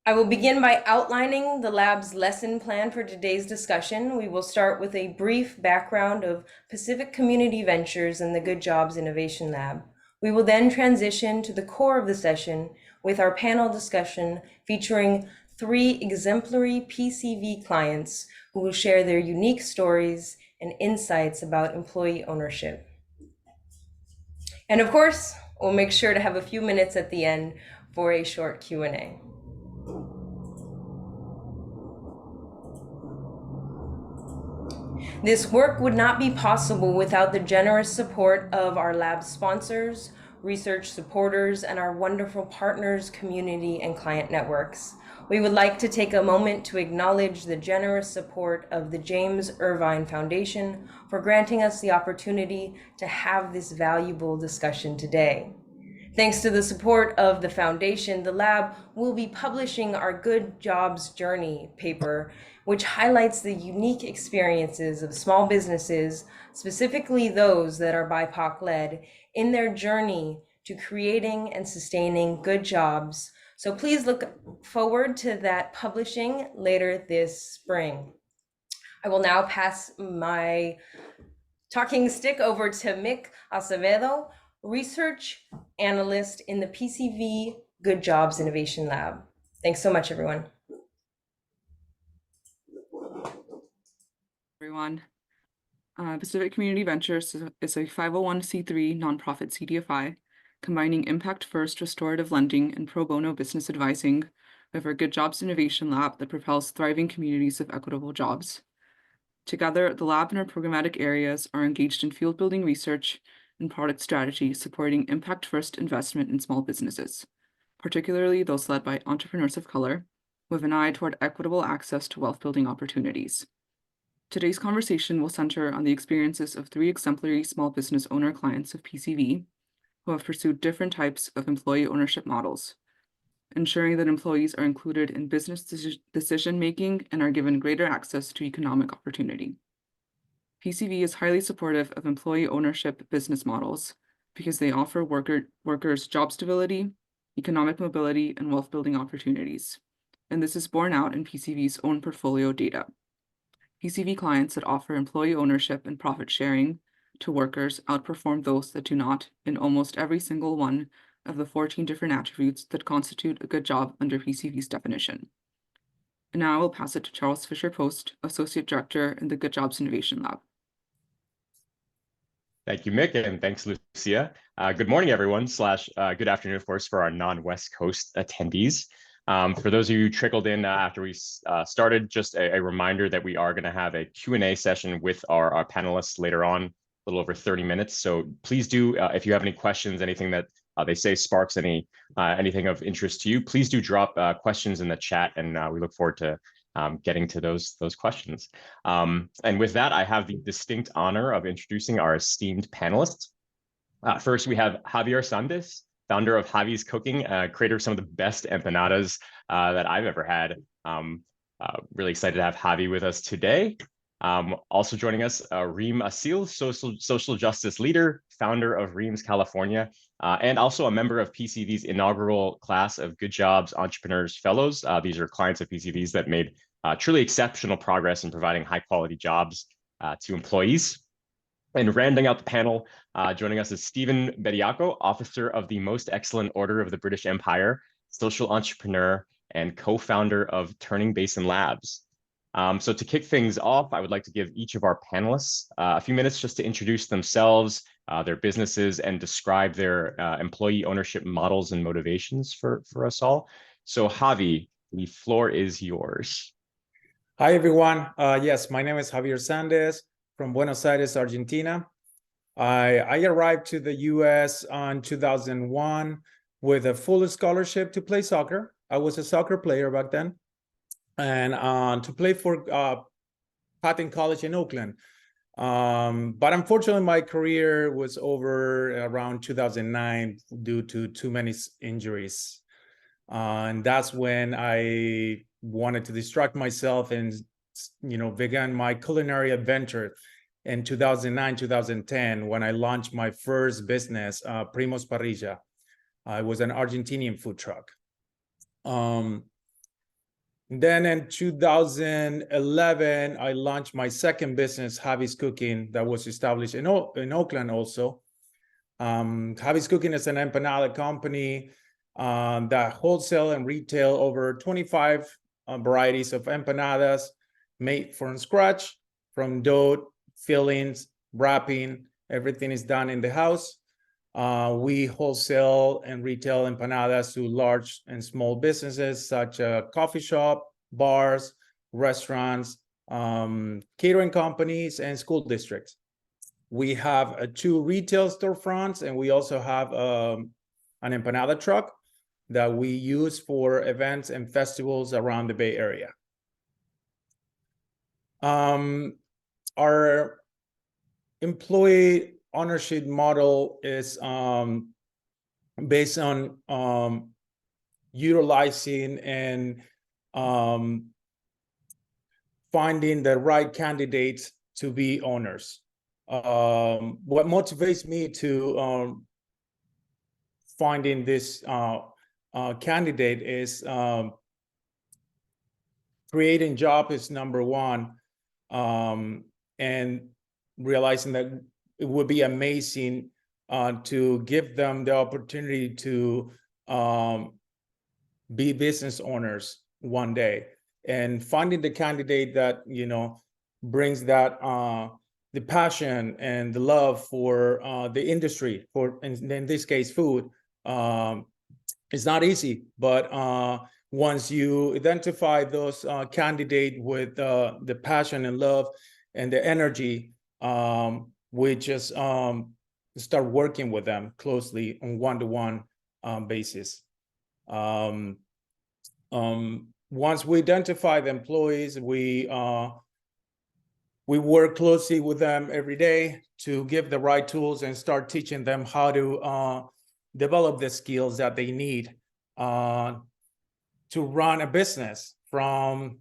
I will begin by outlining the lab's lesson plan for today's discussion. We will start with a brief background of Pacific Community Ventures and the Good Jobs Innovation Lab. We will then transition to the core of the session with our panel discussion featuring 3 exemplary PCV clients who will share their unique stories and insights about employee ownership. And of course, we'll make sure to have a few minutes at the end for a short Q&A. This work would not be possible without the generous support of our lab sponsors, research supporters, and our wonderful partners, community, and client networks. We would like to take a moment to acknowledge the generous support of the James Irvine Foundation for granting us the opportunity to have this valuable discussion today. Thanks to the support of the foundation, the lab will be publishing our Good Jobs Journey paper, which highlights the unique experiences of small businesses, specifically those that are BIPOC-led, in their journey to creating and sustaining good jobs. So please look forward to that publishing later this spring. I will now pass my talking stick over to Mick Acevedo, Research Analyst in the PCV Good Jobs Innovation Lab. Thanks so much, everyone. Everyone. Pacific Community Ventures is a 501c3 nonprofit CDFI, combining impact-first restorative lending and pro bono business advising with our Good Jobs Innovation Lab that propels thriving communities of equitable jobs. Together, the lab and our programmatic areas are engaged in field-building research and product strategy supporting impact-first investment in small businesses, particularly those led by entrepreneurs of color, with an eye toward equitable access to wealth-building opportunities. Today's conversation will center on the experiences of 3 exemplary small business owner clients of PCV who have pursued different types of employee ownership models, ensuring that employees are included in business decision-making and are given greater access to economic opportunity. PCV is highly supportive of employee ownership business models because they offer workers job stability, economic mobility, and wealth-building opportunities. And this is borne out in PCV's own portfolio data. PCV clients that offer employee ownership and profit sharing to workers outperform those that do not in almost every single one of the 14 different attributes that constitute a good job under PCV's definition. And now I will pass it to Charles Fisher-Post, Associate Director in the Good Jobs Innovation Lab. Thank you, Mick, and thanks, Lucia. Good morning, everyone, good afternoon, of course, for our non-West Coast attendees. For those of you who trickled in after we started, just a reminder that we are going to have a Q&A session with our panelists later on, a little over 30 minutes. So please do, if you have any questions, anything that they say sparks anything of interest to you, please do drop questions in the chat, and we look forward to getting to those questions. And with that, I have the distinct honor of introducing our esteemed panelists. First, we have Javier Sandes, founder of Javi's Cooking, creator of some of the best empanadas that I've ever had. Really excited to have Javi with us today. Also joining us, Reem Asil, social justice leader, founder of Reem's California, and also a member of PCV's inaugural class of Good Jobs Entrepreneurs Fellows. These are clients of PCV's that made truly exceptional progress in providing high quality jobs to employees. And rounding out the panel, joining us is Stephen Bediaco, officer of the Most Excellent Order of the British Empire, social entrepreneur, and co-founder of Turning Basin Labs. So to kick things off, I would like to give each of our panelists a few minutes just to introduce themselves, their businesses, and describe their employee ownership models and motivations for us all. So Javi, the floor is yours. Hi, everyone. Yes, my name is Javier Sandes from Buenos Aires, Argentina. I arrived to the US in 2001 with a full scholarship to play soccer. I was a soccer player back then, and to play for Patton College in Oakland. But unfortunately, my career was over around 2009 due to too many injuries. And that's when I wanted to distract myself and, began my culinary adventure in 2009, 2010, when I launched my first business, Primos Parrilla. It was an Argentinian food truck. Then in 2011, I launched my second business, Javi's Cooking, that was established in Oakland also. Javi's Cooking is an empanada company that wholesale and retail over 25 varieties of empanadas made from scratch, from dough, fillings, wrapping, everything is done in the house. We wholesale and retail empanadas to large and small businesses such as coffee shop, bars, restaurants, catering companies, and school districts. We have 2 retail storefronts, and we also have an empanada truck that we use for events and festivals around the Bay Area. Our employee ownership model is based on utilizing and finding the right candidates to be owners. What motivates me to finding this candidate is creating job is number one, and realizing that it would be amazing to give them the opportunity to be business owners one day, and finding the candidate that, you know, brings that the passion and the love for the industry, for in this case food. It's not easy, but once you identify those candidate with the passion and love and the energy, we just start working with them closely on one-to-one basis. Once we identify the employees, we work closely with them every day to give the right tools and start teaching them how to develop the skills that they need to run a business, from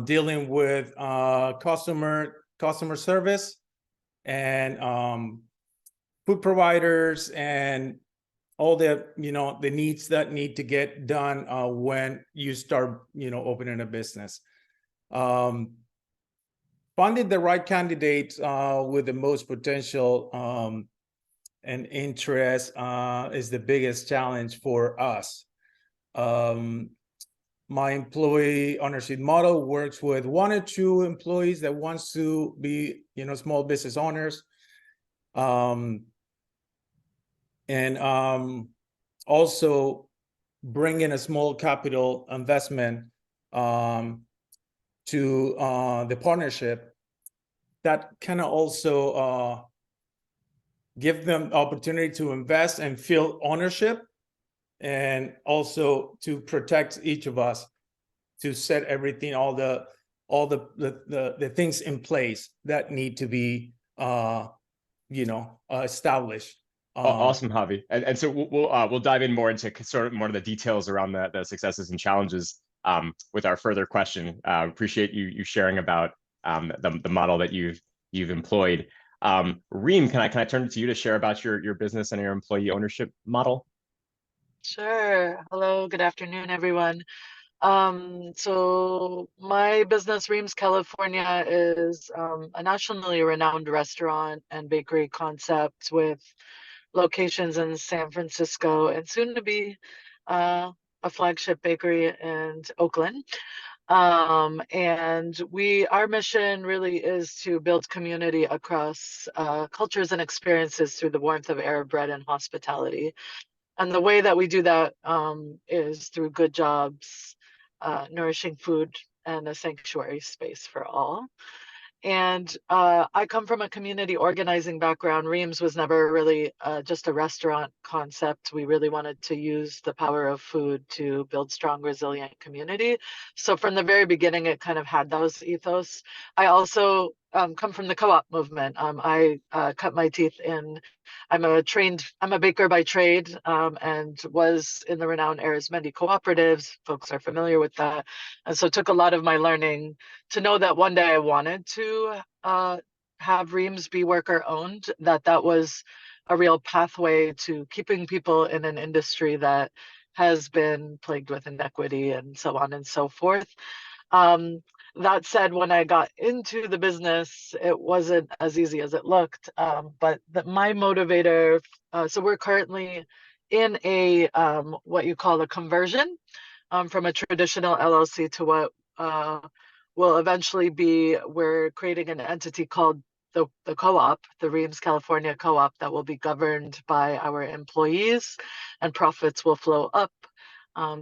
dealing with customer service and food providers and all the, you know, the needs that need to get done when you start, you know, opening a business. Finding the right candidate with the most potential and interest is the biggest challenge for us. My employee ownership model works with 1 or 2 employees that wants to be, you know, small business owners. Also bring in a small capital investment to the partnership that can also give them opportunity to invest and feel ownership, and also to protect each of us, to set everything, all the things in place that need to be established. Awesome, Javi. And so we'll dive in more into sort of more of the details around the successes and challenges with our further question. Appreciate you sharing about the model that you've employed. Reem, can I turn it to you to share about your business and your employee ownership model? Sure. Hello, good afternoon, everyone. So my business, Reem's California, is a nationally renowned restaurant and bakery concept with locations in San Francisco and soon to be a flagship bakery in Oakland. And our mission really is to build community across cultures and experiences through the warmth of Arab bread and hospitality. And the way that we do that is through good jobs, nourishing food, and a sanctuary space for all. And I come from a community organizing background. Reem's was never really just a restaurant concept. We really wanted to use the power of food to build strong, resilient community. So from the very beginning, it kind of had those ethos. I also come from the co-op movement. I cut my teeth in, I'm a baker by trade, and was in the renowned Arizmendi cooperatives. Folks are familiar with that. And so took a lot of my learning to know that one day I wanted to have Reem's be worker owned, that was a real pathway to keeping people in an industry that has been plagued with inequity and so on and so forth. Um, that said, when I got into the business, it wasn't as easy as it looked. But my motivator, so we're currently in a what you call a conversion from a traditional LLC to what will eventually be, we're creating an entity called the co-op, the Reams California Co-op, that will be governed by our employees, and profits will flow up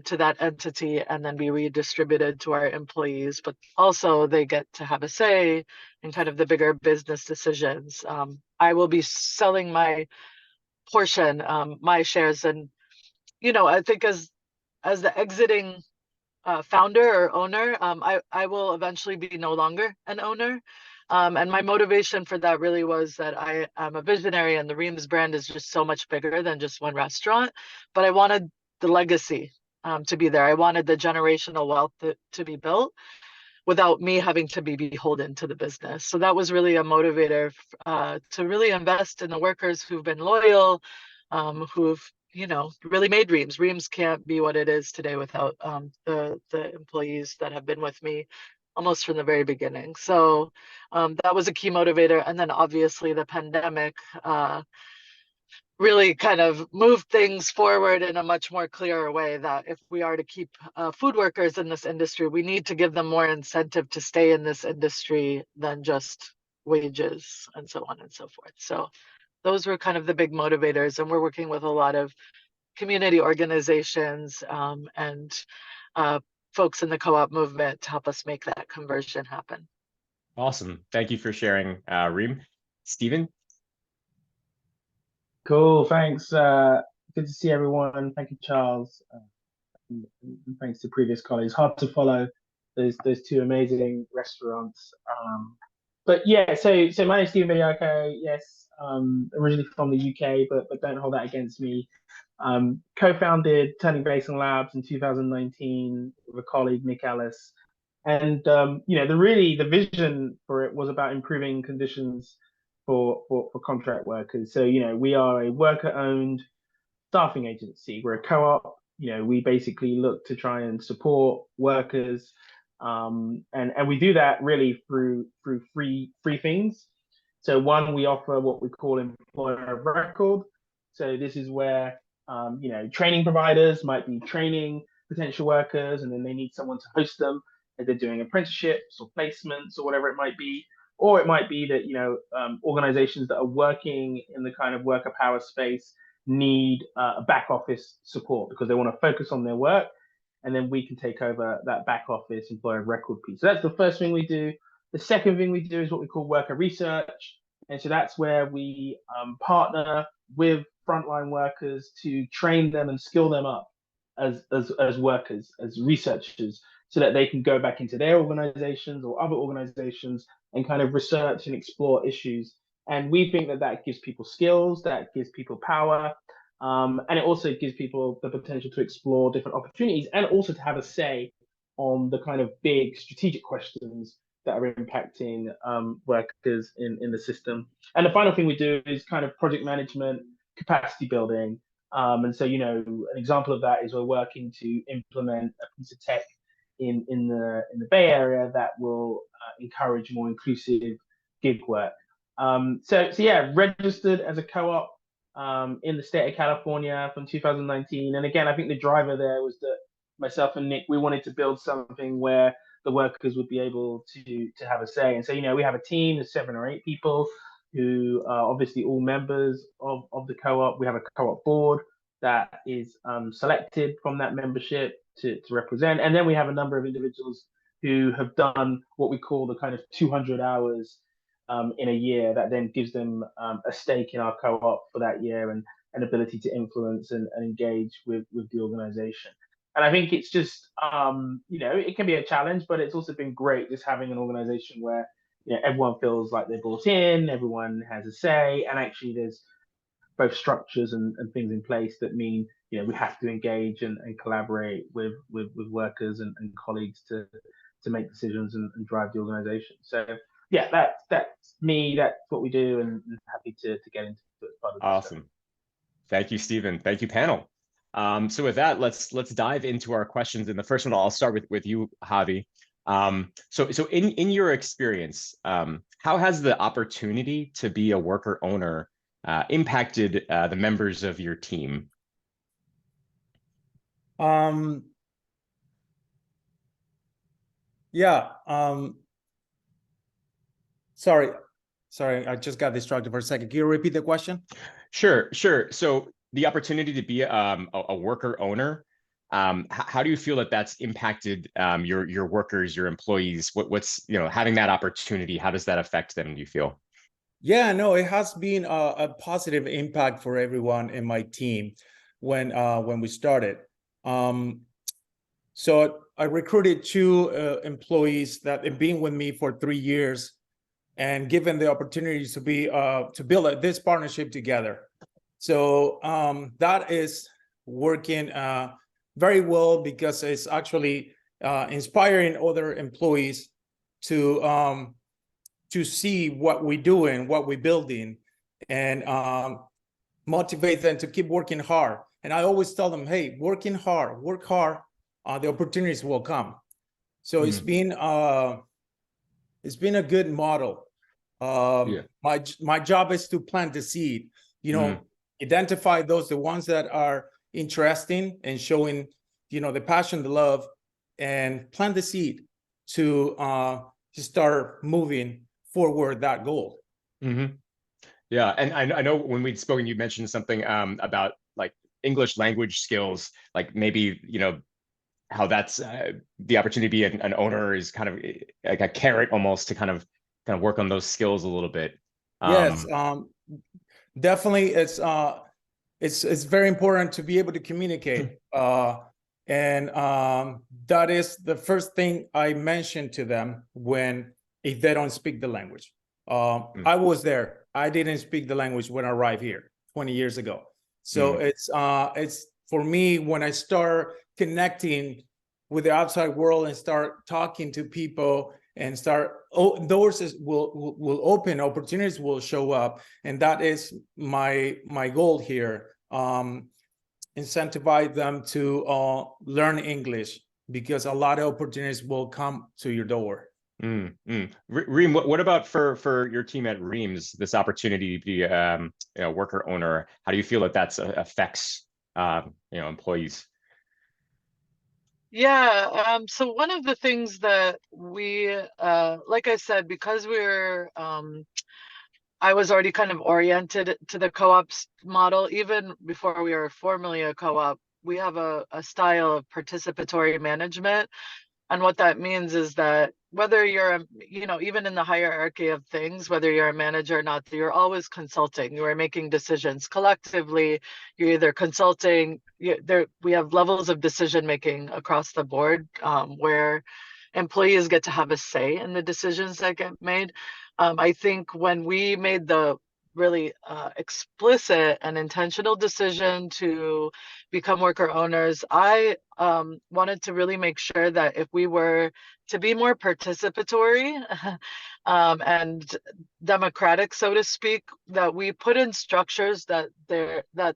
to that entity and then be redistributed to our employees. But also they get to have a say in kind of the bigger business decisions. I will be selling my portion, my shares, and I think as the exiting founder or owner, I will eventually be no longer an owner. And my motivation for that really was that I am a visionary, and the Reams brand is just so much bigger than just one restaurant. But I wanted the legacy to be there. I wanted the generational wealth to be built without me having to be beholden to the business. So that was really a motivator to really invest in the workers who've been loyal, who've really made Reams. Reams can't be what it is today without the employees that have been with me almost from the very beginning. So that was a key motivator. And then obviously the pandemic really kind of moved things forward in a much more clearer way, that if we are to keep food workers in this industry, we need to give them more incentive to stay in this industry than just wages and so on and so forth. So those were kind of the big motivators, and we're working with a lot of community organizations and folks in the co-op movement to help us make that conversion happen. Awesome. Thank you for sharing, Reem. Stephen? Cool, thanks. Good to see everyone. Thank you, Charles. And thanks to previous colleagues. Hard to follow those two amazing restaurants. But yeah, so my name's Stephen Bediako. Yes, originally from the UK, but don't hold that against me. Co-founded Turning Basin Labs in 2019 with a colleague, Nick Ellis. And the vision for it was about improving conditions for contract workers. So we are a worker-owned staffing agency. We're a co-op. We basically look to try and support workers, and we do that really through free things. So one, we offer what we call employer of record. So this is where training providers might be training potential workers, and then they need someone to host them if they're doing apprenticeships or placements or whatever it might be. Or it might be that organizations that are working in the kind of worker power space need a back office support because they want to focus on their work, and then we can take over that back office employer of record piece. So that's the first thing we do. The second thing we do is what we call worker research, and so that's where we partner with frontline workers to train them and skill them up as workers, as researchers, so that they can go back into their organizations or other organizations and kind of research and explore issues. And we think that gives people skills, that gives people power, and it also gives people the potential to explore different opportunities and also to have a say on the kind of big strategic questions that are impacting workers in the system. And the final thing we do is kind of project management, capacity building. And so, an example of that is we're working to implement a piece of tech in the Bay Area that will encourage more inclusive gig work. So yeah, registered as a co-op in the state of California from 2019. And again, I think the driver there was that myself and Nick, we wanted to build something where the workers would be able to have a say. And so, we have a team of 7 or 8 people who are obviously all members of the co-op. We have a co-op board that is selected from that membership to represent. And then we have a number of individuals who have done what we call the kind of 200 hours in a year that then gives them a stake in our co-op for that year and an ability to influence and engage with the organization. And I think it's just, it can be a challenge, but it's also been great just having an organization where everyone feels like they're brought in, everyone has a say, and actually there's both structures and things in place that mean we have to engage and collaborate with workers and colleagues to make decisions and drive the organization. So yeah, that's me. That's what we do, and happy to get into it. Awesome. Thank you, Stephen. Thank you, panel. So with that, let's dive into our questions. And the first one, I'll start with you, Javi. So in your experience, how has the opportunity to be a worker owner impacted the members of your team? Yeah. Sorry, I just got distracted for a second. Can you repeat the question? Sure. So the opportunity to be a worker owner, how do you feel that that's impacted your workers, your employees? What's having that opportunity? How does that affect them, do you feel? Yeah, no, it has been a positive impact for everyone in my team when we started. So I recruited two employees that have been with me for 3 years, and given the opportunities to be to build this partnership together. So that is working very well, because it's actually inspiring other employees to see what we're doing, what we're building, and motivate them to keep working hard. And I always tell them, hey, work hard, the opportunities will come. So it's been a good model. My job is to plant the seed, identify the ones that are interesting and showing, the passion, the love, and plant the seed to start moving forward that goal. Yeah, and I know when we'd spoken, you mentioned something about like English language skills, like maybe how that's the opportunity to be an owner is kind of like a carrot almost to kind of work on those skills a little bit. Yes, definitely. It's very important to be able to communicate, and that is the first thing I mention to them if they don't speak the language. I was there. I didn't speak the language when I arrived here 20 years ago. So it's for me, when I start connecting with the outside world and start talking to people and doors will open, opportunities will show up, and that is my goal here. Incentivize them to learn English, because a lot of opportunities will come to your door. Reem, what about for your team at Reams, this opportunity to be a worker owner? How do you feel that affects employees? Yeah, so one of the things that we, like I said, because I was already kind of oriented to the co-ops model, even before we were formally a co-op, we have a style of participatory management. And what that means is that whether you're, even in the hierarchy of things, whether you're a manager or not, you're always consulting. You are making decisions collectively. You're either consulting. We have levels of decision making across the board, where employees get to have a say in the decisions that get made. I think when we made the really explicit and intentional decision to become worker owners, I wanted to really make sure that if we were to be more participatory and democratic, so to speak, that we put in structures that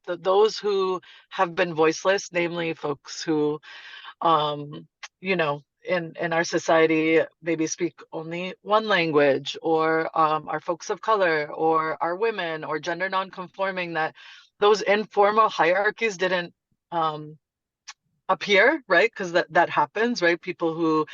those who have been voiceless, namely folks who in our society maybe speak only one language, or are folks of color, or are women, or gender non-conforming, that those informal hierarchies didn't appear, right? Because that happens, right? People who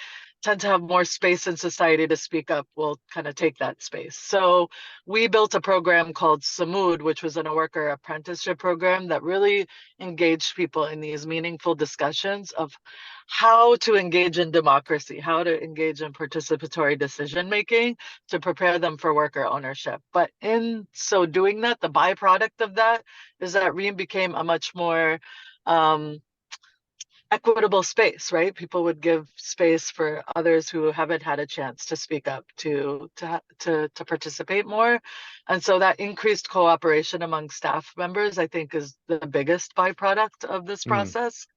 tend to have more space in society to speak up will kind of take that space. So we built a program called Samud, which was a worker apprenticeship program that really engaged people in these meaningful discussions of how to engage in democracy, how to engage in participatory decision making to prepare them for worker ownership. But in so doing that, the byproduct of that is that Ream became a much more equitable space, right? People would give space for others who haven't had a chance to speak up, to participate more. And so that increased cooperation among staff members, I think, is the biggest byproduct of this process.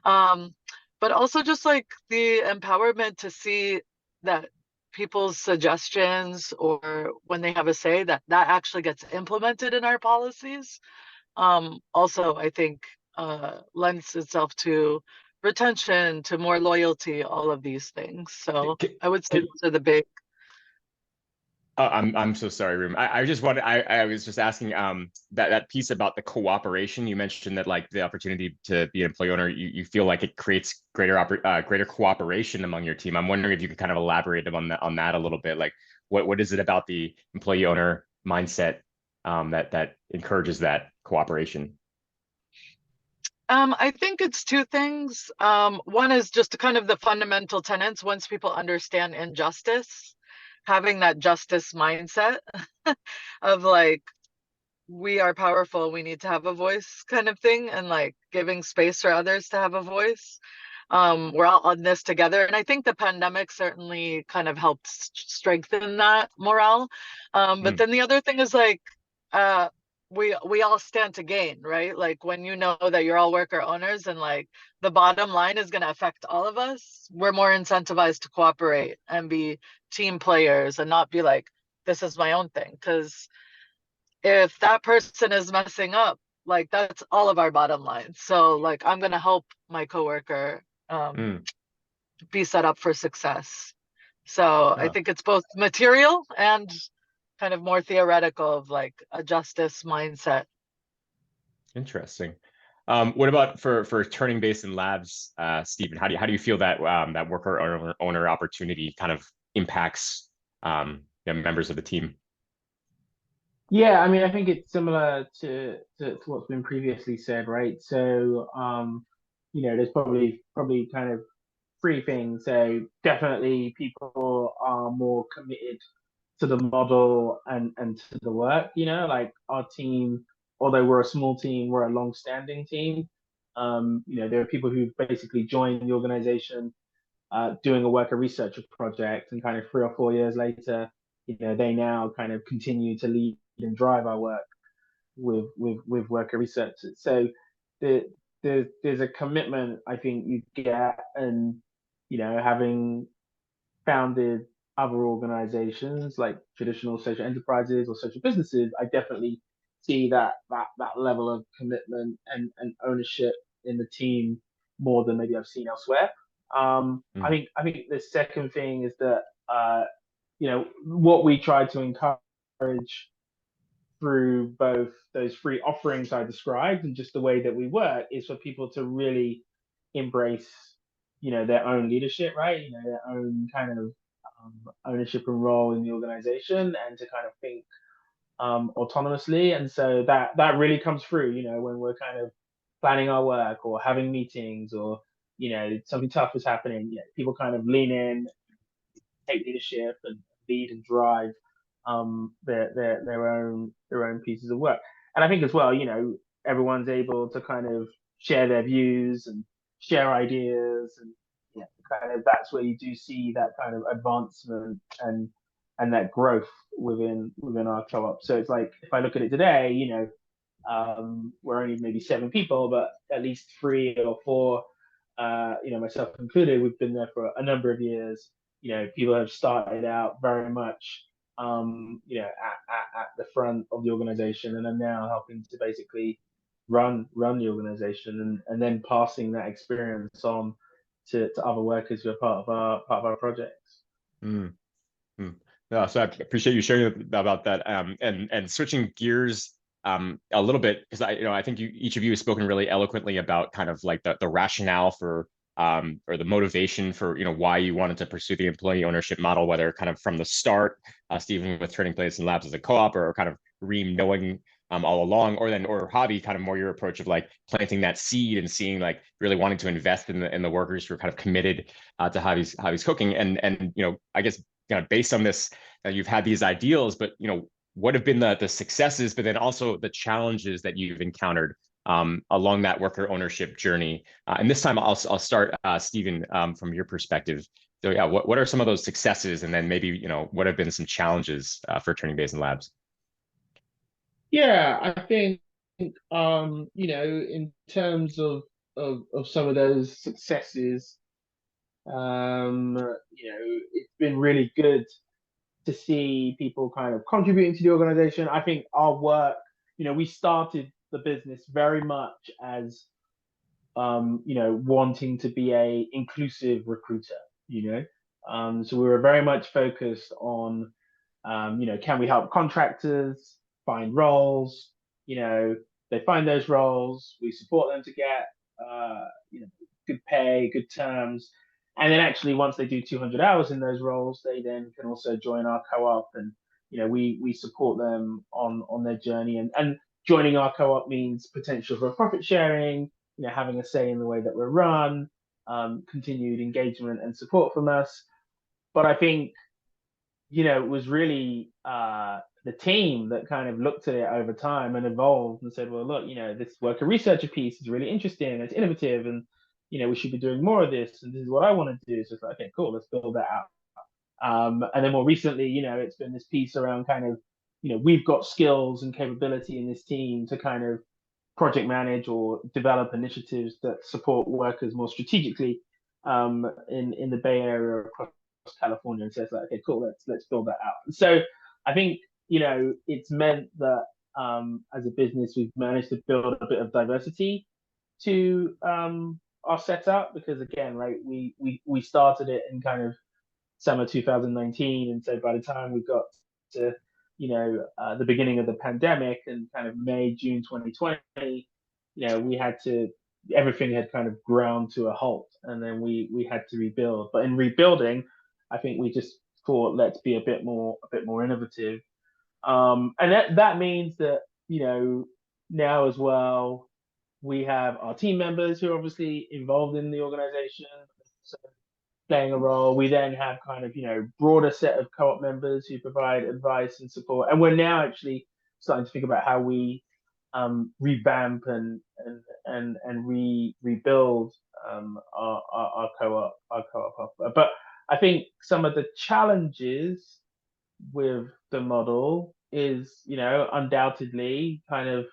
But also just like the empowerment to see that people's suggestions, or when they have a say, that actually gets implemented in our policies. Also, I think lends itself to retention, to more loyalty, all of these things. So I would say those are the big. I'm so sorry, Room. I just wanted I was just asking that piece about the cooperation. You mentioned that like the opportunity to be an employee owner, you feel like it creates greater cooperation among your team. I'm wondering if you could kind of elaborate on that a little bit. Like what is it about the employee owner mindset that encourages that cooperation? I think it's two things. One is just kind of the fundamental tenets. Once people understand injustice, having that justice mindset of like, we are powerful, we need to have a voice kind of thing, and like giving space for others to have a voice. We're all on this together. And I think the pandemic certainly kind of helped strengthen that morale. But then the other thing is like, we all stand to gain, right? Like when you know that you're all worker owners and like the bottom line is going to affect all of us, we're more incentivized to cooperate and be team players and not be like, this is my own thing. Because if that person is messing up, like that's all of our bottom line. So like I'm going to help my coworker be set up for success. So I think it's both material and kind of more theoretical of like a justice mindset. Interesting. What about for Turning Basin Labs, Stephen? How do you feel that that worker owner opportunity kind of impacts members of the team? Yeah, I mean, I think it's similar to what's been previously said, right? So, there's probably kind of three things. So definitely people are more committed to the model and to the work, like our team, although we're a small team, we're a long-standing team. There are people who've basically joined the organization doing a worker researcher project, and kind of 3 or 4 years later, they now kind of continue to lead and drive our work with worker researchers. So there's a commitment I think you get, and having founded other organizations like traditional social enterprises or social businesses, I definitely see that level of commitment and ownership in the team more than maybe I've seen elsewhere. I think the second thing is that what we try to encourage through both those free offerings I described and just the way that we work is for people to really embrace their own leadership, right? Their own kind of ownership and role in the organization, and to kind of think autonomously. And so that really comes through, when we're kind of planning our work or having meetings, or something tough is happening. People kind of lean in, take leadership, and lead and drive their own pieces of work. And I think as well, everyone's able to kind of share their views and share ideas, and kind of that's where you do see that kind of advancement and that growth within our co-op. So it's like, if I look at it today, we're only maybe 7 people, but at least 3 or 4, myself included, we've been there for a number of years. People have started out very much at the front of the organization, and are now helping to basically run the organization, and then passing that experience on to other workers who are part of our projects. Yeah, so I appreciate you sharing about that. And switching gears a little bit, because I think each of you has spoken really eloquently about kind of like the rationale for or the motivation for why you wanted to pursue the employee ownership model, whether kind of from the start, Stephen with Turning Basin Labs as a co-op, or kind of Reem knowing all along, or Javi, kind of more your approach of like planting that seed and seeing like really wanting to invest in the workers who are kind of committed to Javi's cooking, and I guess kind of based on this, you've had these ideals, but what have been the successes, but then also the challenges that you've encountered along that worker ownership journey. And this time I'll start, Stephen, from your perspective. So yeah, what are some of those successes, and then maybe what have been some challenges for Turning Basin Labs? Yeah, I think in terms of some of those successes, it's been really good to see people kind of contributing to the organization. I think our work, we started the business very much as wanting to be a inclusive recruiter. So we were very much focused on, can we help contractors find roles? They find those roles, we support them to get, good pay, good terms. And then actually, once they do 200 hours in those roles, they then can also join our co-op, and we support them on their journey. And joining our co-op means potential for profit sharing, having a say in the way that we're run, continued engagement and support from us. But I think, it was really the team that kind of looked at it over time and evolved and said, well, look, this worker researcher piece is really interesting, it's innovative, and we should be doing more of this, and this is what I want to do. So it's like, okay, cool, let's build that out. And then more recently, it's been this piece around kind of, we've got skills and capability in this team to kind of project manage or develop initiatives that support workers more strategically in the Bay Area across California. And so it's like, okay, cool, let's build that out. So I think it's meant that as a business we've managed to build a bit of diversity to our setup, because again, right, we started it in kind of summer 2019, and so by the time we got to the beginning of the pandemic and kind of May, June 2020, we had to, everything had kind of ground to a halt, and then we had to rebuild. But in rebuilding, I think we just thought, let's be a bit more innovative. And that means that, now as well, we have our team members who are obviously involved in the organization, so playing a role. We then have kind of, broader set of co-op members who provide advice and support. And we're now actually starting to think about how we revamp and rebuild our co-op offer. But I think some of the challenges with the model is, undoubtedly kind of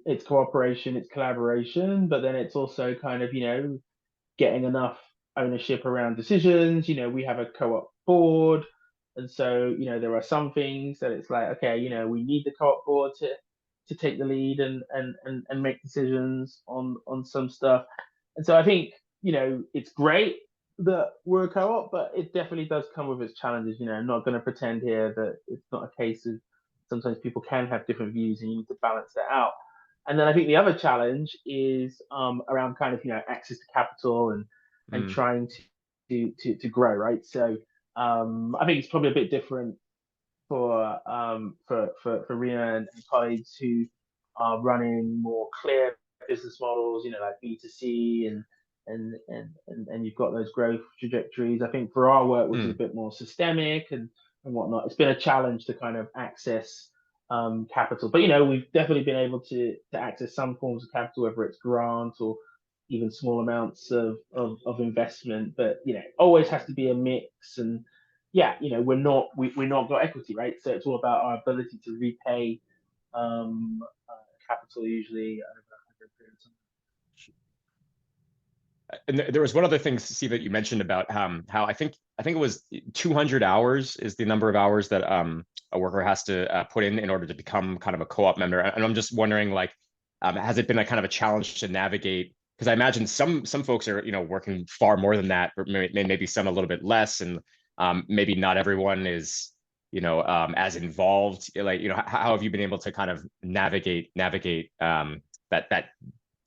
it's cooperation, it's collaboration, but then it's also kind of, getting enough ownership around decisions. We have a co-op board, and so there are some things that it's like, okay, we need the co-op board to take the lead and make decisions on some stuff. And so I think it's great that we're a co-op, but it definitely does come with its challenges. I'm not going to pretend here that it's not a case of sometimes people can have different views and you need to balance that out. And then I think the other challenge is around kind of access to capital and trying to grow, right? So I think it's probably a bit different for Rina and colleagues who are running more clear business models, like B2C, and you've got those growth trajectories. I think for our work, which is a bit more systemic and whatnot, it's been a challenge to kind of access capital. But we've definitely been able to access some forms of capital, whether it's grants or even small amounts of investment. But always has to be a mix. And we're not got equity, right? So it's all about our ability to repay capital, usually over a period of time. And there was one other thing, Steve, that you mentioned about how I think it was 200 hours is the number of hours that a worker has to put in order to become kind of a co-op member. And I'm just wondering, like, has it been a kind of a challenge to navigate? Because I imagine some folks are working far more than that, or maybe some a little bit less, and maybe not everyone is as involved. Like, how have you been able to kind of navigate that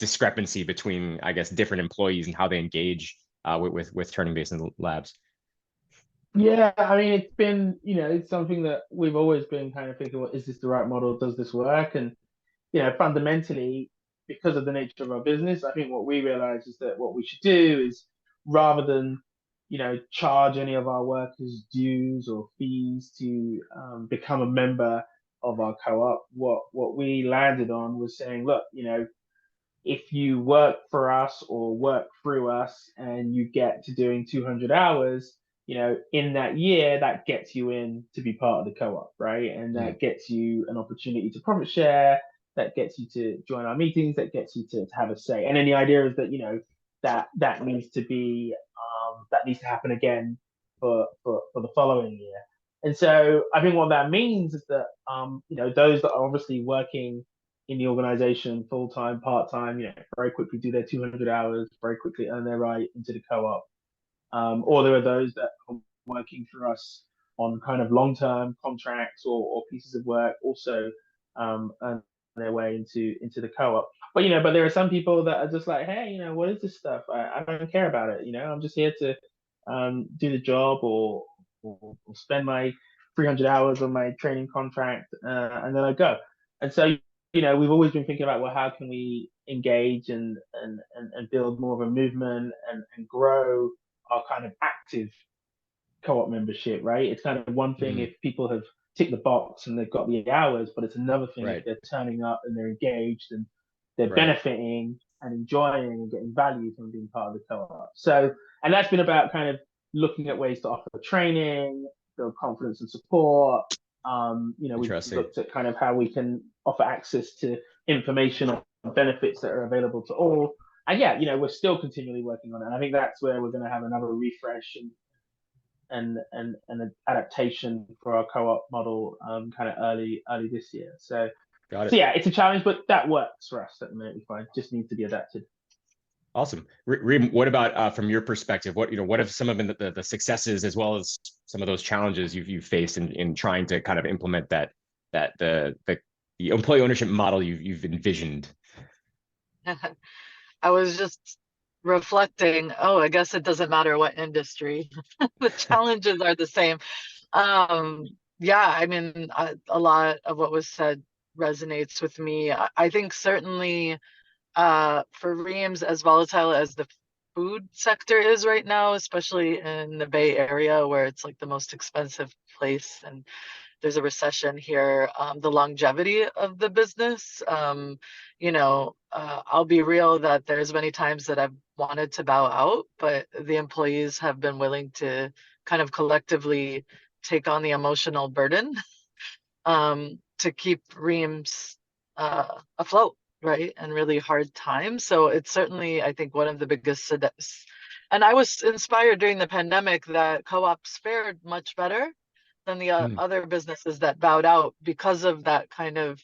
discrepancy between, I guess, different employees and how they engage with Turning Basin Labs? Yeah, I mean, it's been, it's something that we've always been kind of thinking, well, is this the right model? Does this work? And, fundamentally, because of the nature of our business, I think what we realize is that what we should do is, rather than, charge any of our workers dues or fees to become a member of our co-op, what we landed on was saying, look, if you work for us or work through us and you get to doing 200 hours, in that year, that gets you in to be part of the co-op, right? And that gets you an opportunity to profit share, that gets you to join our meetings, that gets you to have a say. And then the idea is that that needs to be, that needs to happen again for the following year. And so I think what that means is that, those that are obviously working in the organization, full-time, part-time, very quickly do their 200 hours, very quickly earn their right into the co-op. Or there are those that are working for us on kind of long-term contracts or pieces of work, also earn their way into the co-op. But but there are some people that are just like, hey, what is this stuff? I don't care about it. I'm just here to do the job or spend my 300 hours on my training contract, and then I go. And so we've always been thinking about, well, how can we engage and build more of a movement and grow our kind of active co-op membership, right? It's kind of one thing if people have ticked the box and they've got the hours, but it's another thing if they're turning up and they're engaged and they're benefiting and enjoying and getting value from being part of the co-op. So, and that's been about kind of looking at ways to offer training, build confidence and support. We've looked at kind of how we can offer access to information on benefits that are available to all. And we're still continually working on it. And I think that's where we're going to have another refresh and an adaptation for our co-op model kind of early this year. So it's a challenge, but that works for us at the moment. We find just needs to be adapted. Awesome. Reem, what about from your perspective? What have some of the successes as well as some of those challenges you've faced in trying to kind of implement that the employee ownership model you've envisioned? I was just reflecting, I guess it doesn't matter what industry, the challenges are the same. I mean, a lot of what was said resonates with me. I think certainly for Reams, as volatile as the food sector is right now, especially in the Bay Area where it's like the most expensive place and there's a recession here, the longevity of the business, I'll be real that there's many times that I've wanted to bow out, but the employees have been willing to kind of collectively take on the emotional burden to keep Reams afloat, right? And really hard times. So it's certainly, I think, one of the biggest, and I was inspired during the pandemic that co-ops fared much better than the other businesses that bowed out because of that kind of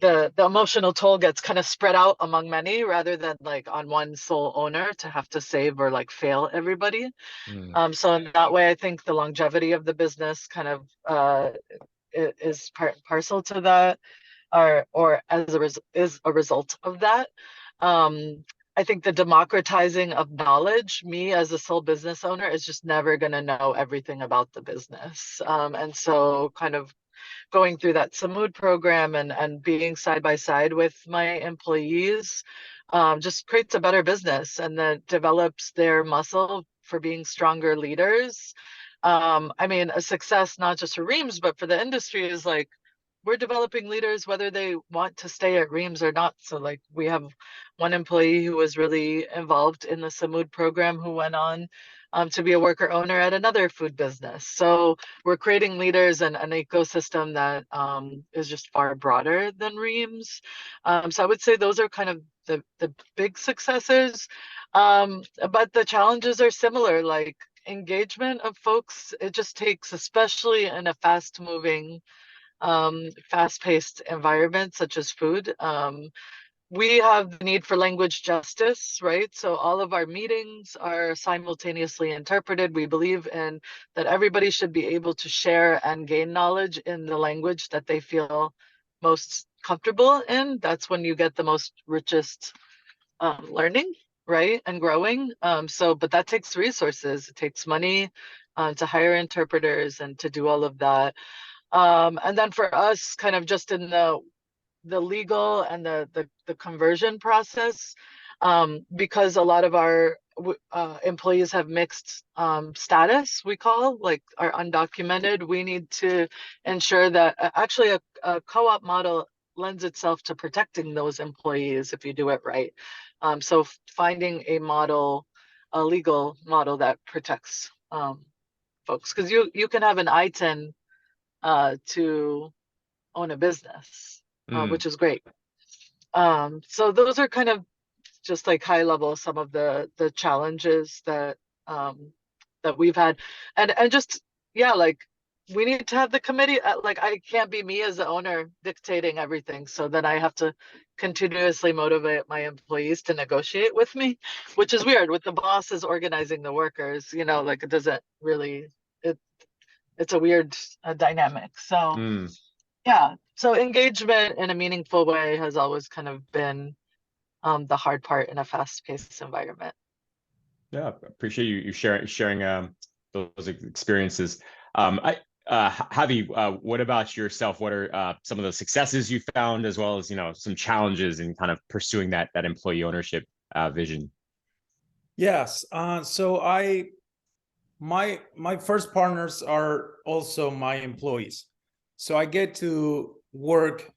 the emotional toll gets kind of spread out among many rather than like on one sole owner to have to save or like fail everybody. So in that way, I think the longevity of the business kind of is part and parcel to that, or is a result of that. I think the democratizing of knowledge, me as a sole business owner is just never going to know everything about the business. And so kind of going through that Samud program and being side by side with my employees just creates a better business and then develops their muscle for being stronger leaders. I mean, a success not just for Reams, but for the industry is like, we're developing leaders whether they want to stay at Reams or not. So like we have one employee who was really involved in the Samud program who went on to be a worker owner at another food business. So we're creating leaders and an ecosystem that is just far broader than Reams. So I would say those are kind of the big successes. But the challenges are similar, like engagement of folks. It just takes, especially in a fast-moving, fast-paced environment such as food. We have the need for language justice, right? So all of our meetings are simultaneously interpreted. We believe in that everybody should be able to share and gain knowledge in the language that they feel most comfortable in. That's when you get the most richest learning, right? And growing. But that takes resources. It takes money to hire interpreters and to do all of that. And then for us, kind of just in the legal and the conversion process, because a lot of our employees have mixed status, we call, like are undocumented, we need to ensure that actually a co-op model lends itself to protecting those employees if you do it right. So finding a legal model that protects folks, because you can have an ITIN to own a business, which is great. So those are kind of just like high level some of the challenges that that we've had, and just like we need to have the committee. Like, I can't be me as the owner dictating everything. So then I have to continuously motivate my employees to negotiate with me, which is weird with the bosses organizing the workers, you know, like it doesn't really, it's a weird dynamic. So Mm. yeah, so engagement in a meaningful way has always kind of been the hard part in a fast-paced environment. Yeah, appreciate you sharing those experiences. Javi, what about yourself? What are some of the successes you found, as well as some challenges in kind of pursuing that employee ownership vision? Yes. So my first partners are also my employees. So I get to work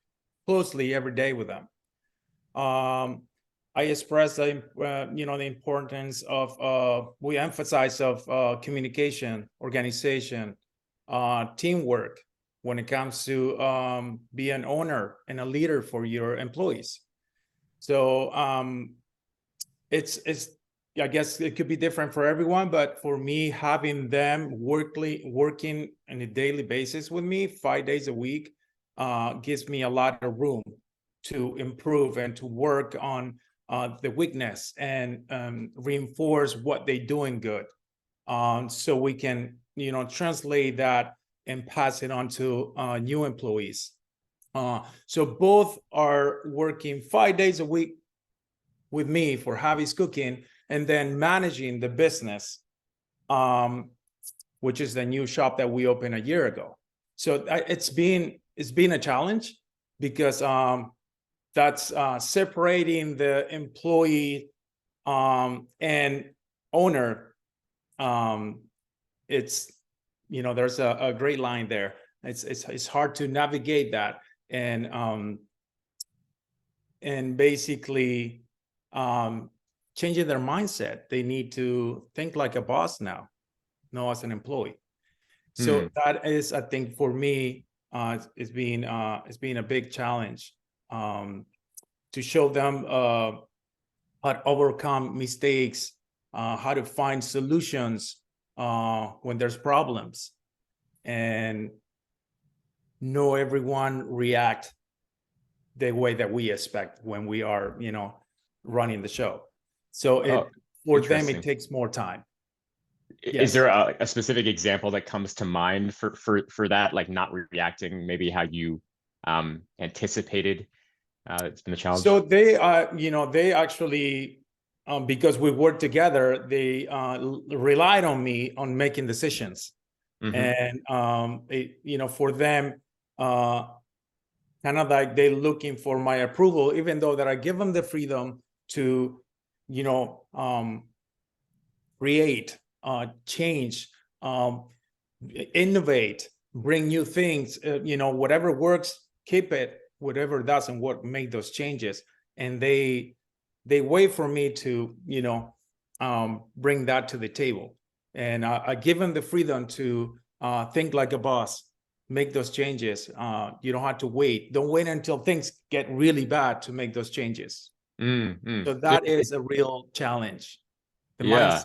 closely every day with them. I express the the importance of we emphasize of communication, organization, teamwork when it comes to be an owner and a leader for your employees. So it's I guess it could be different for everyone, but for me, having them working on a daily basis with me 5 days a week gives me a lot of room to improve and to work on the weakness and reinforce what they're doing good, so we can translate that and pass it on to new employees. So both are working 5 days a week with me for Javi's Cooking, and then managing the business, which is the new shop that we opened a year ago. So it's been a challenge because that's separating the employee and owner. It's there's a great line there. It's hard to navigate that and basically changing their mindset. They need to think like a boss now, not as an employee. So that is, I think, for me, it's been a big challenge to show them how to overcome mistakes, how to find solutions when there's problems, and know everyone react the way that we expect when we are running the show. So for them, it takes more time. Is there a specific example that comes to mind for that, like not reacting, maybe how you anticipated? It's been a challenge. So they they actually, because we worked together, they relied on me on making decisions. And for them, kind of like they're looking for my approval, even though that I give them the freedom to create, change, innovate, bring new things, whatever works, keep it, whatever doesn't work, make those changes. And they wait for me to bring that to the table. And I give them the freedom to think like a boss, make those changes. You don't have to wait. Don't wait until things get really bad to make those changes. So that is a real challenge. Yeah.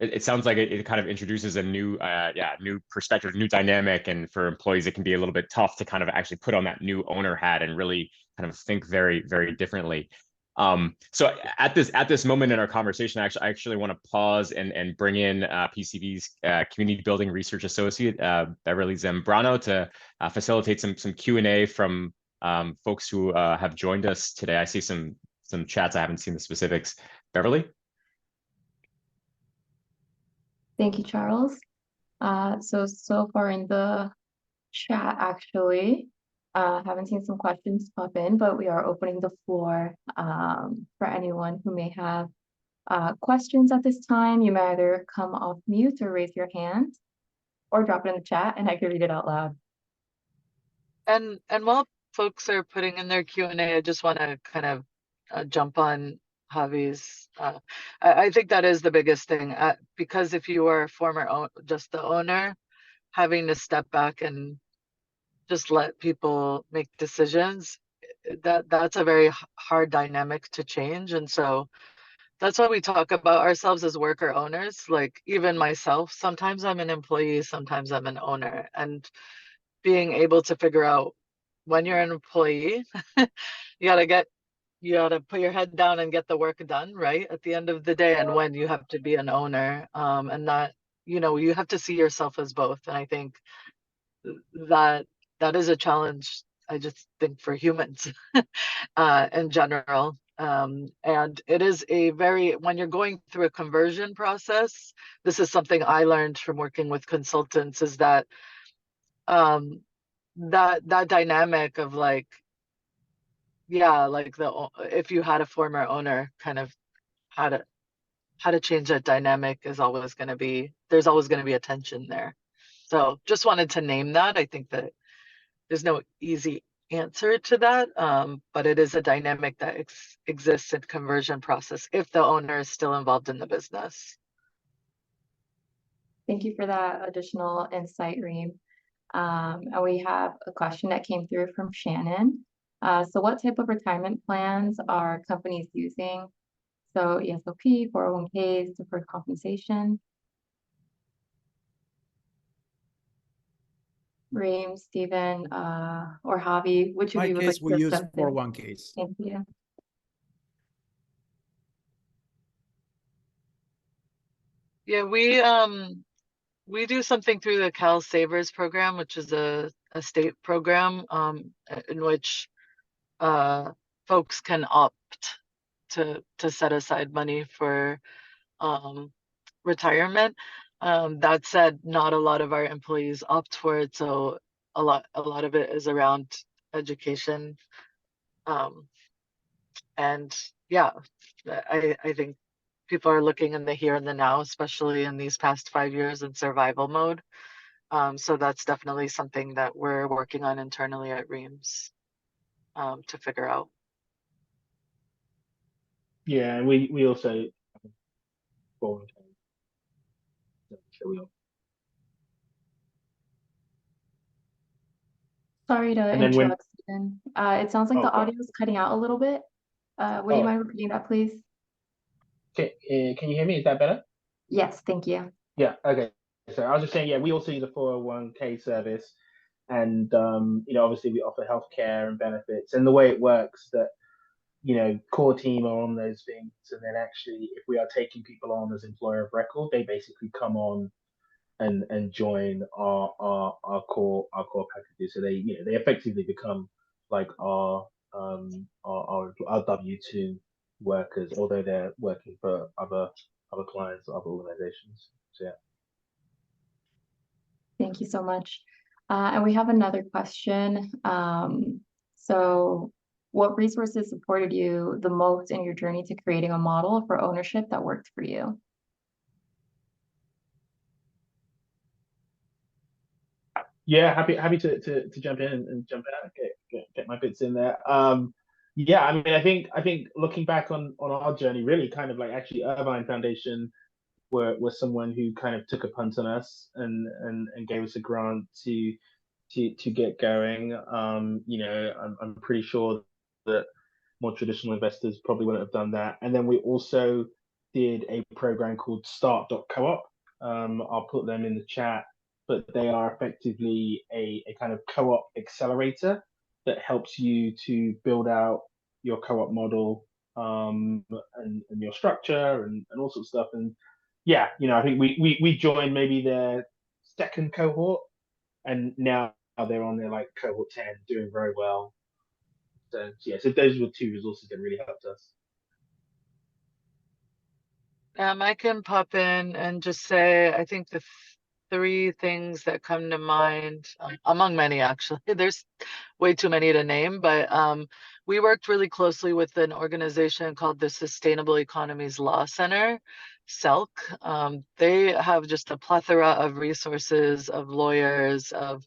It sounds like it kind of introduces a new new perspective, new dynamic, and for employees it can be a little bit tough to kind of actually put on that new owner hat and really kind of think very, very differently. So at this moment in our conversation, I actually want to pause and bring in PCV's Community Building Research Associate, Beverly Zambrano, to facilitate some Q&A from folks who have joined us today. I see some chats. I haven't seen the specifics. Beverly? Thank you, Charles. So far in the chat, actually, haven't seen some questions pop in, but we are opening the floor for anyone who may have questions at this time. You may either come off mute or raise your hand or drop it in the chat and I can read it out loud. And while folks are putting in their Q&A, I just want to kind of jump on Javi's. I think that is the biggest thing, because if you are just the owner, having to step back and just let people make decisions, that's a very hard dynamic to change. And so that's why we talk about ourselves as worker owners. Like even myself, sometimes I'm an employee, sometimes I'm an owner, and being able to figure out when you're an employee, you gotta put your head down and get the work done, right? At the end of the day, and when you have to be an owner, and not, you have to see yourself as both. And I think that that is a challenge, I just think, for humans in general. And it is when you're going through a conversion process, this is something I learned from working with consultants, is that um, that dynamic of like, yeah, like if you had a former owner, kind of how to change that dynamic is always going to be, there's always going to be a tension there. So just wanted to name that. I think that there's no easy answer to that, but it is a dynamic that exists in conversion process if the owner is still involved in the business. Thank you for that additional insight, Reem. And we have a question that came through from Shannon. So what type of retirement plans are companies using? So ESOP, 401ks, deferred compensation. Reem, Stephen, or Javi, which of My you would case, like we to use jump in? 401ks. Thank you. Yeah, we do something through the Cal Savers program, which is a state program in which folks can opt to set aside money for retirement. That said, not a lot of our employees opt for it, so a lot of it is around education. And yeah, I think people are looking in the here and the now, especially in these past 5 years in survival mode. So that's definitely something that we're working on internally at Reams to figure out. Yeah, and we also 401k. So we Sorry to And then when interrupt, Stephen. It sounds like oh the god, audio is cutting out a little bit. Would you oh mind repeating that, please? can you hear me? Is that better? Yes, thank you. Yeah. Okay. So I was just saying, yeah, we also use a 401k service, and obviously we offer healthcare and benefits, and the way it works that core team are on those things, and then actually if we are taking people on as employer of record, they basically come on and join our core packages. So they effectively become like our W2 workers, although they're working for other clients, other organizations. So yeah. Thank you so much. And we have another question. So what resources supported you the most in your journey to creating a model for ownership that worked for you? Yeah, happy to jump in and jump out, get my bits in there. Yeah, I mean, I think looking back on our journey, really kind of like actually Irvine Foundation were someone who kind of took a punt on us and gave us a grant to get going. I'm pretty sure that more traditional investors probably wouldn't have done that. And then we also did a program called Start.coop. I'll put them in the chat, but they are effectively a kind of co-op accelerator that helps you to build out your co-op model and your structure and all sorts of stuff. And yeah, I think we joined maybe their second cohort, and now they're on their like cohort 10, doing very well. So yeah, so those were two resources that really helped us. I can pop in and just say, I think the three things that come to mind, among many actually, there's way too many to name, but we worked really closely with an organization called the Sustainable Economies Law Center, SELC. They have just a plethora of resources, of lawyers, of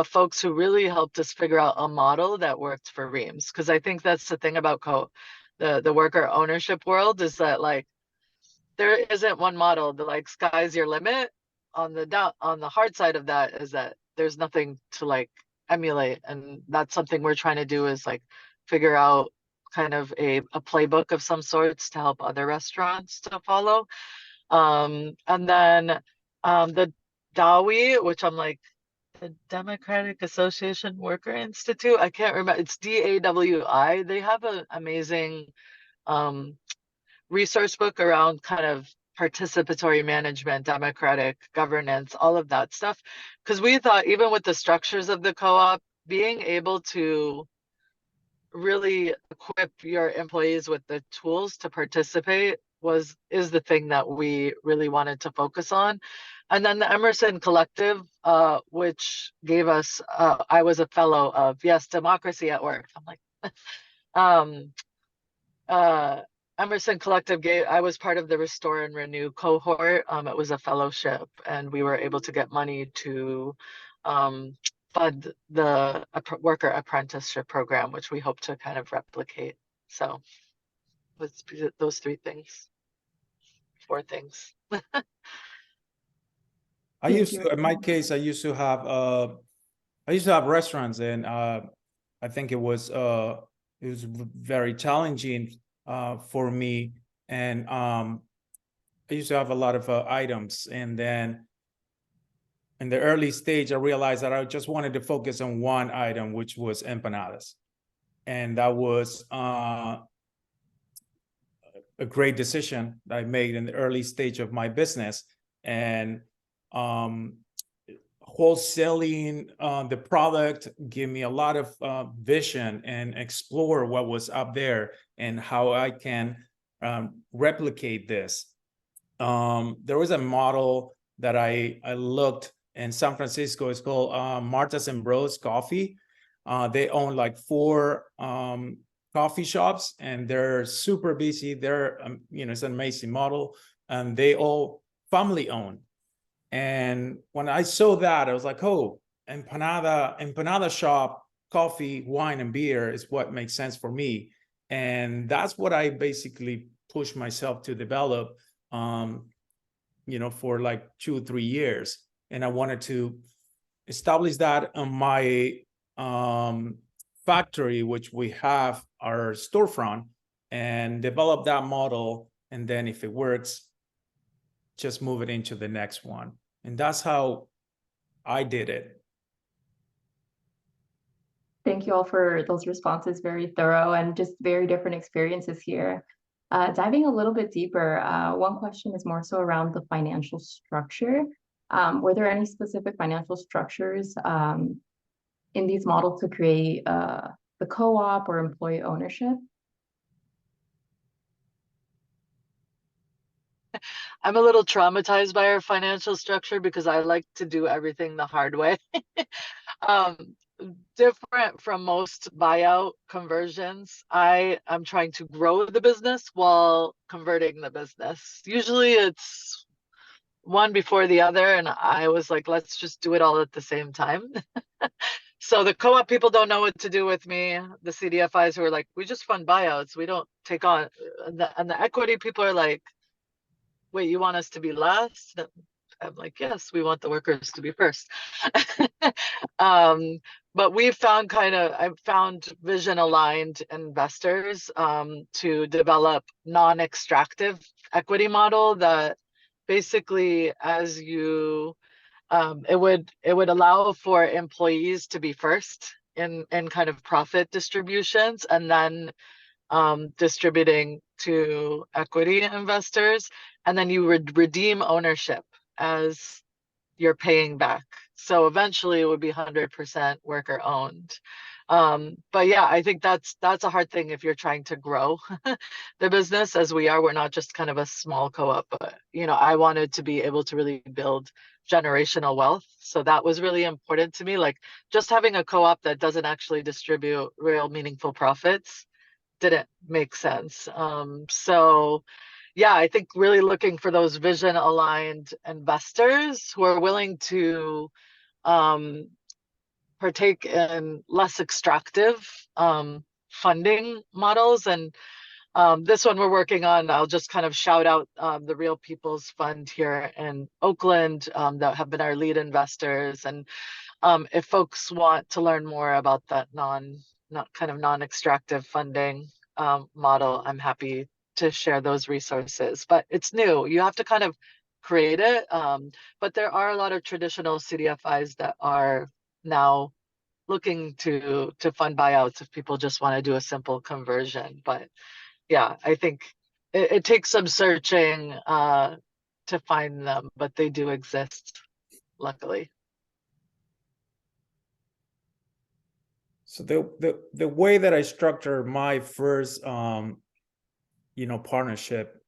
folks who really helped us figure out a model that worked for Reams. Because I think that's the thing about the worker ownership world, is that like there isn't one model. The like sky's your limit. On the hard side of that is that there's nothing to like emulate, and that's something we're trying to do, is like figure out kind of a playbook of some sorts to help other restaurants to follow. And then the DAWI, which I'm like, the Democratic Association Worker Institute. I can't remember. It's DAWI. They have an amazing resource book around kind of participatory management, democratic governance, all of that stuff. Because we thought even with the structures of the co-op, being able to really equip your employees with the tools to participate is the thing that we really wanted to focus on. And then the Emerson Collective, which gave us, I was a fellow of, yes, Democracy at Work. I'm like, Emerson Collective I was part of the Restore and Renew cohort. It was a fellowship, and we were able to get money to fund the worker apprenticeship program, which we hope to kind of replicate. So those 4 things. I used to, in my case, I used to have restaurants, and I think it was very challenging for me, and I used to have a lot of items, and then in the early stage, I realized that I just wanted to focus on one item, which was empanadas, and that was a great decision that I made in the early stage of my business. And wholesaling the product gave me a lot of vision and explore what was up there and how I can replicate this. There was a model that I looked in San Francisco. It's called Martha's and Bros Coffee. They own like 4 coffee shops, and they're super busy. They're it's an amazing model, and they all family owned. And when I saw that, I was like, oh, empanada shop, coffee, wine, and beer is what makes sense for me. And that's what I basically pushed myself to develop, for like 2-3 years. And I wanted to establish that on my factory, which we have our storefront, and develop that model. And then if it works, just move it into the next one. And that's how I did it. Thank you all for those responses, very thorough and just very different experiences here. Diving a little bit deeper, one question is more so around the financial structure. Were there any specific financial structures in these models to create the co-op or employee ownership? I'm a little traumatized by our financial structure because I like to do everything the hard way. Different from most buyout conversions, I am trying to grow the business while converting the business. Usually it's one before the other, and I was like, let's just do it all at the same time. So the co-op people don't know what to do with me. The CDFIs who are like, we just fund buyouts, we don't take on, and the equity people are like, wait, you want us to be last? I'm like, yes, we want the workers to be first. But we've found I've found vision aligned investors to develop non-extractive equity model that basically, as you, it would allow for employees to be first in kind of profit distributions, and then distributing to equity investors, and then you would redeem ownership as you're paying back. So eventually it would be 100% worker owned. But yeah, I think that's a hard thing if you're trying to grow the business, as we are. We're not just kind of a small co-op, but I wanted to be able to really build generational wealth. So that was really important to me. Like, just having a co-op that doesn't actually distribute real meaningful profits didn't make sense. So yeah, I think really looking for those vision aligned investors who are willing to partake in less extractive funding models. And this one we're working on, I'll just kind of shout out the Real People's Fund here in Oakland that have been our lead investors. And if folks want to learn more about that non-extractive funding, model, I'm happy to share those resources. But it's new. You have to kind of create it. But there are a lot of traditional CDFIs that are now looking to fund buyouts if people just want to do a simple conversion. But yeah, I think it takes some searching to find them, but they do exist, luckily. So the way that I structured my first partnership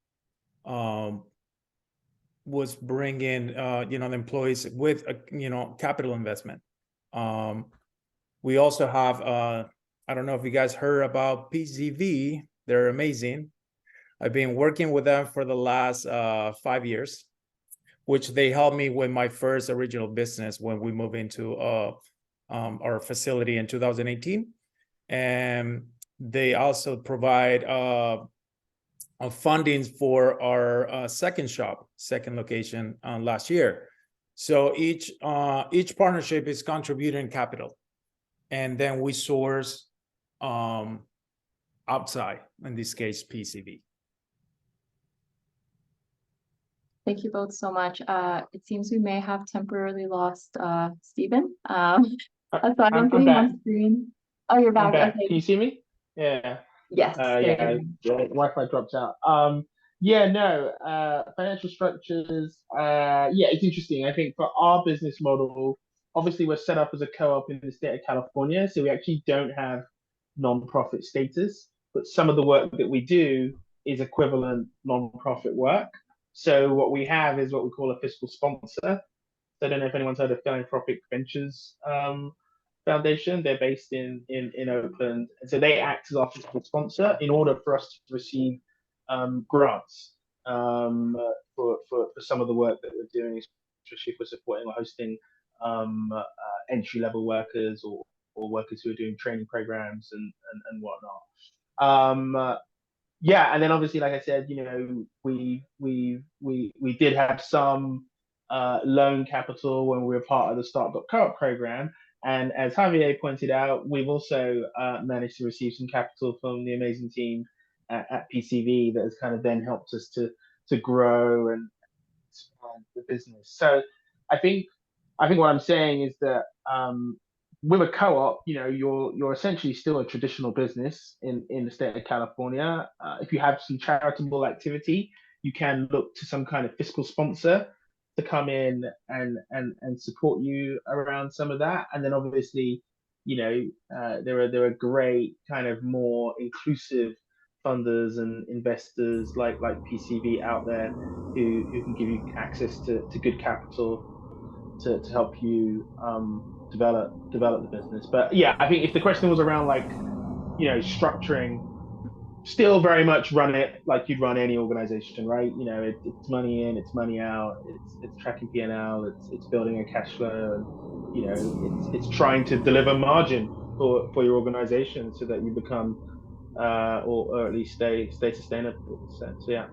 was bringing the employees with capital investment. We also have I don't know if you guys heard about PCV. They're amazing. I've been working with them for the last 5 years, which they helped me with my first original business when we moved into our facility in 2018. And they also provide funding for our second location last year. So each partnership is contributing capital, and then we source outside, in this case, PCV. Thank you both so much. It seems we may have temporarily lost Stephen. I saw him I'm back. on screen. Oh, you're back. I'm back. Okay. Can you see me? Yeah. Yes. Yeah, Wi-Fi dropped out. Financial structures. It's interesting. I think for our business model, obviously we're set up as a co-op in the state of California, so we actually don't have non-profit status, but some of the work that we do is equivalent non-profit work. So what we have is what we call a fiscal sponsor. So I don't know if anyone's heard of Philanthropic Ventures Foundation. They're based in Oakland, and so they act as our fiscal sponsor in order for us to receive grants for some of the work that we're doing, especially if we're supporting or hosting entry-level workers or workers who are doing training programs and whatnot. And then obviously, like I said, we did have some loan capital when we were part of the Start.coop program. And as Javier pointed out, we've also managed to receive some capital from the amazing team at PCV that has kind of then helped us to grow and expand the business. So I think what I'm saying is that with a co-op, you're essentially still a traditional business in the state of California. If you have some charitable activity, you can look to some kind of fiscal sponsor to come in and support you around some of that. And then obviously, there are great kind of more inclusive funders and investors like PCV out there who can give you access to good capital to help you develop the business. But yeah, I think if the question was around structuring, still very much run it like you'd run any organization, right? It's money in, it's money out, it's tracking P&L, it's building a cash flow, and it's trying to deliver margin for your organization so that you become or at least stay sustainable. So yeah.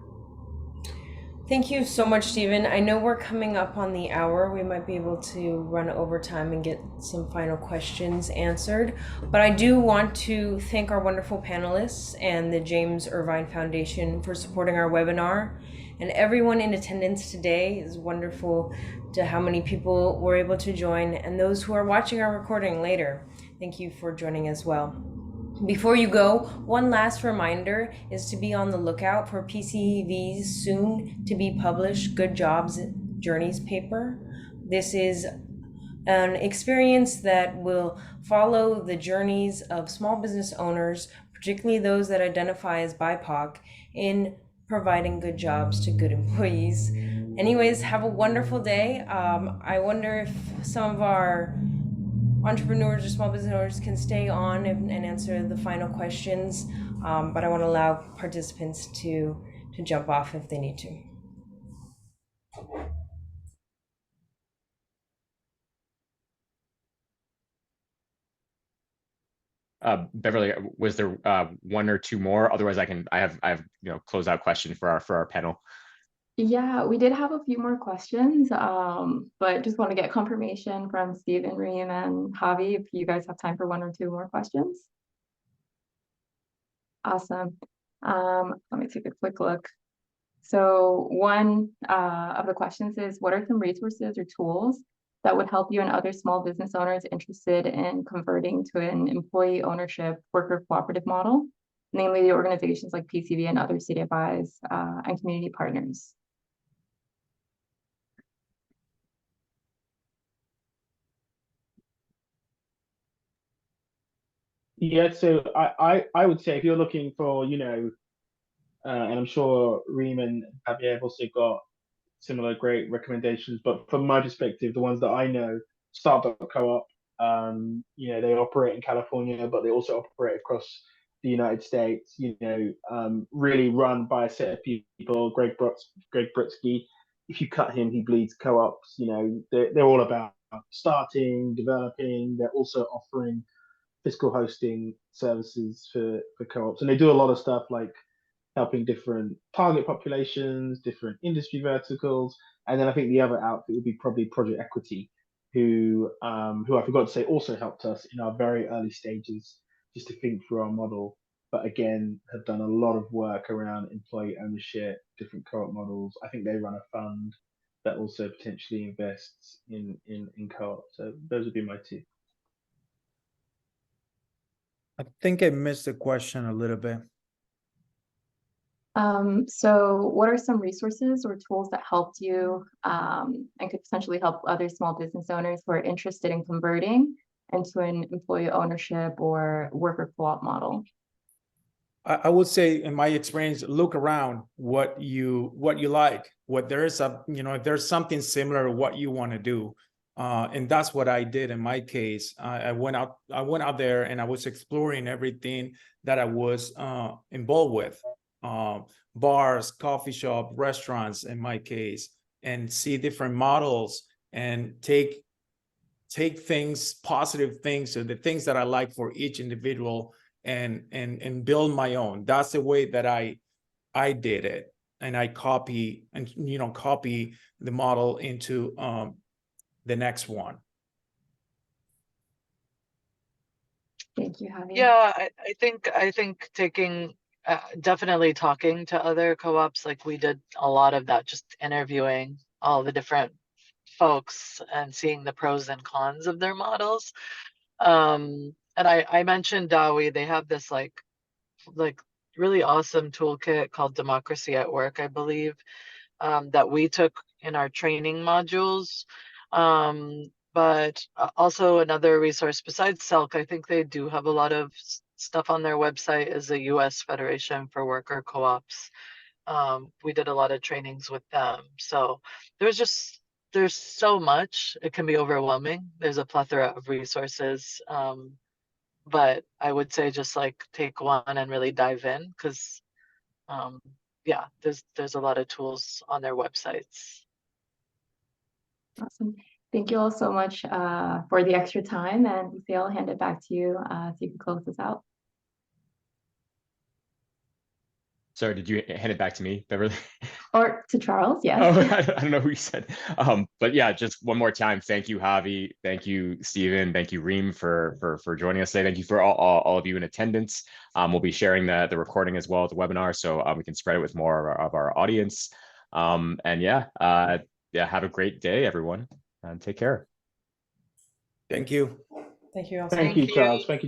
Thank you so much, Stephen. I know we're coming up on the hour. We might be able to run over time and get some final questions answered. But I do want to thank our wonderful panelists and the James Irvine Foundation for supporting our webinar. And everyone in attendance today. Is wonderful to how many people were able to join, and those who are watching our recording later. Thank you for joining as well. Before you go, one last reminder is to be on the lookout for PCV's soon to be published Good Jobs Journeys paper. This is an experience that will follow the journeys of small business owners, particularly those that identify as BIPOC, in providing good jobs to good employees. Anyways, have a wonderful day. I wonder if some of our entrepreneurs or small business owners can stay on and answer the final questions, but I want to allow participants to jump off if they need to. Beverly, was there one or two more? Otherwise, I have closeout question for our panel. Yeah, we did have a few more questions, but just want to get confirmation from Steve and Reem and Javi if you guys have time for one or two more questions. Awesome. Let me take a quick look. So one of the questions is, what are some resources or tools that would help you and other small business owners interested in converting to an employee ownership worker cooperative model, namely the organizations like PCV and other CDFIs and community partners? Yeah, so I would say if you're looking for, and I'm sure Reem and Javier have also got similar great recommendations, but from my perspective, the ones that I know, Startup Co-op, they operate in California, but they also operate across the United States, really run by a set of people. Greg Brutsky, if you cut him, he bleeds co-ops. They're all about starting, developing. They're also offering fiscal hosting services for co-ops, and they do a lot of stuff like helping different target populations, different industry verticals, and then I think the other outfit would be probably Project Equity, who I forgot to say also helped us in our very early stages just to think through our model, but again have done a lot of work around employee ownership, different co-op models. I think they run a fund that also potentially invests in co-op. So those would be my two. I think I missed the question a little bit. So what are some resources or tools that helped you and could potentially help other small business owners who are interested in converting into an employee ownership or worker co-op model? I would say, in my experience, look around what you like, what there is if there's something similar to what you want to do. And that's what I did in my case. I went out there and I was exploring everything that I was involved with. Bars, coffee shop, restaurants in my case, and see different models and take things, positive things, so the things that I like for each individual and build my own. That's the way that I did it. And I copy the model into the next one. Thank you, Javier. Yeah, I think taking definitely talking to other co-ops, like we did a lot of that, just interviewing all the different folks and seeing the pros and cons of their models. And I mentioned Dowie, they have this like really awesome toolkit called Democracy at Work, I believe, that we took in our training modules. But also another resource besides SELC, I think they do have a lot of stuff on their website, is the US Federation for Worker Co-ops. We did a lot of trainings with them. So there's so much, it can be overwhelming. There's a plethora of resources. But I would say just like take one and really dive in, because yeah, there's a lot of tools on their websites. Awesome. Thank you all so much for the extra time, and Lucia, I'll hand it back to you so you can close this out. Sorry, did you hand it back to me, Beverly? Or to Charles, yes. Oh, I don't know who you said. But yeah, just one more time, thank you, Javi. Thank you, Stephen. Thank you, Reem, for joining us today. Thank you for all of you in attendance. We'll be sharing the recording as well as the webinar, so we can spread it with more of our audience. And yeah, have a great day, everyone, and take care. Thank you. Thank you all. Thank you, Charles. Thank you.